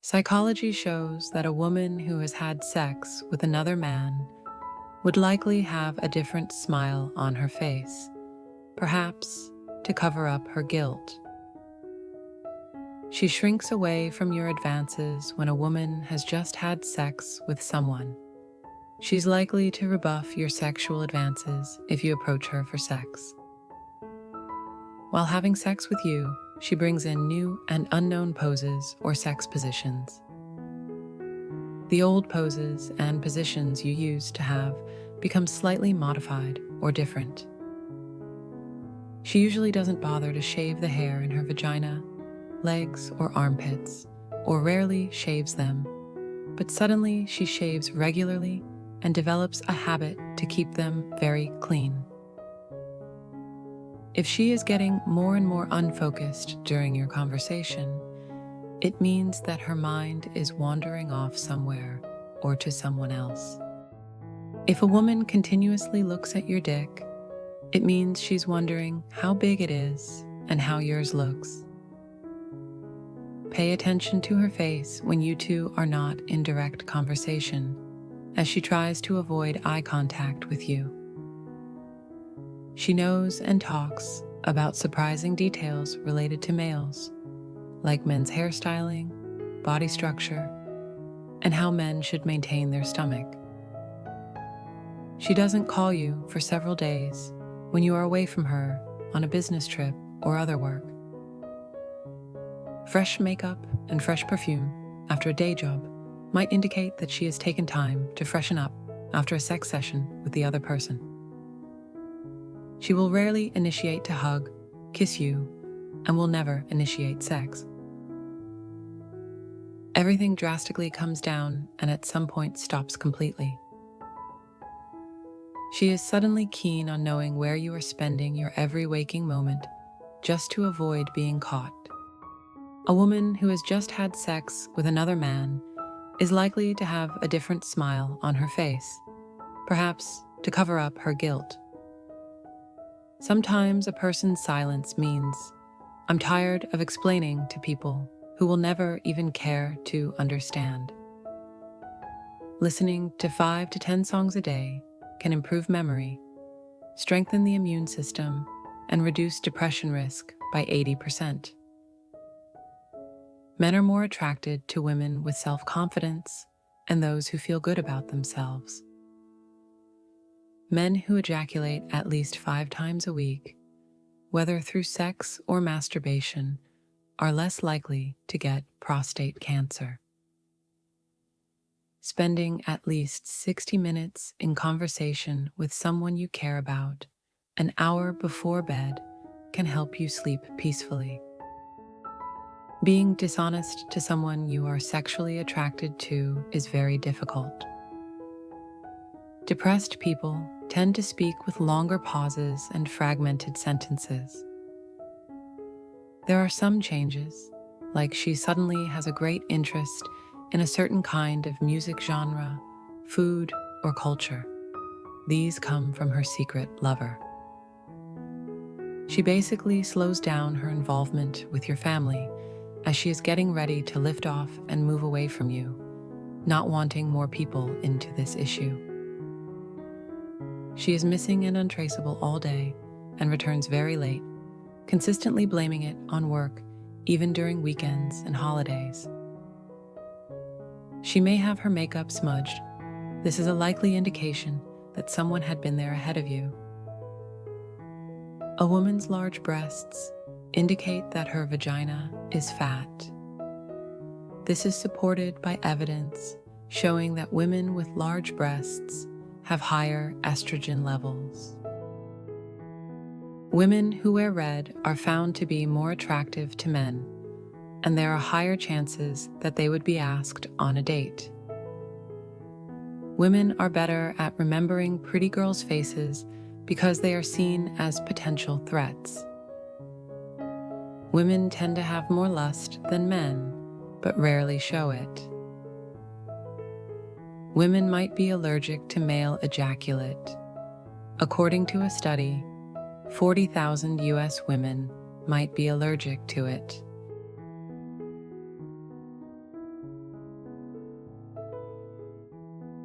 Psychology shows that a woman who has had sex with another man would likely have a different smile on her face, perhaps to cover up her guilt. She shrinks away from your advances when a woman has just had sex with someone. She's likely to rebuff your sexual advances if you approach her for sex. While having sex with you, she brings in new and unknown poses or sex positions. The old poses and positions you used to have become slightly modified or different. She usually doesn't bother to shave the hair in her vagina, legs, or armpits, or rarely shaves them, but suddenly she shaves regularly and develops a habit to keep them very clean. If she is getting more and more unfocused during your conversation, it means that her mind is wandering off somewhere or to someone else. If a woman continuously looks at your dick, it means she's wondering how big it is and how yours looks. Pay attention to her face when you two are not in direct conversation, as she tries to avoid eye contact with you. She knows and talks about surprising details related to males, like men's hairstyling, body structure, and how men should maintain their stomach. She doesn't call you for several days when you are away from her on a business trip or other work. Fresh makeup and fresh perfume after a day job might indicate that she has taken time to freshen up after a sex session with the other person. She will rarely initiate to hug, kiss you, and will never initiate sex. Everything drastically comes down and at some point stops completely. She is suddenly keen on knowing where you are spending your every waking moment just to avoid being caught. A woman who has just had sex with another man is likely to have a different smile on her face, perhaps to cover up her guilt. Sometimes a person's silence means, "I'm tired of explaining to people who will never even care to understand." Listening to 5 to 10 songs a day can improve memory, strengthen the immune system, and reduce depression risk by 80%. Men are more attracted to women with self-confidence and those who feel good about themselves. Men who ejaculate at least 5 times a week, whether through sex or masturbation, are less likely to get prostate cancer. Spending at least 60 minutes in conversation with someone you care about an hour before bed can help you sleep peacefully. Being dishonest to someone you are sexually attracted to is very difficult. Depressed people tend to speak with longer pauses and fragmented sentences. There are some changes, like she suddenly has a great interest in a certain kind of music genre, food, or culture. These come from her secret lover. She basically slows down her involvement with your family as she is getting ready to lift off and move away from you, not wanting more people into this issue. She is missing and untraceable all day and returns very late, consistently blaming it on work, even during weekends and holidays. She may have her makeup smudged. This is a likely indication that someone had been there ahead of you. A woman's large breasts indicate that her vagina is fat. This is supported by evidence showing that women with large breasts have higher estrogen levels. Women who wear red are found to be more attractive to men, and there are higher chances that they would be asked on a date. Women are better at remembering pretty girls' faces because they are seen as potential threats. Women tend to have more lust than men, but rarely show it. Women might be allergic to male ejaculate. According to a study, 40,000 US women might be allergic to it.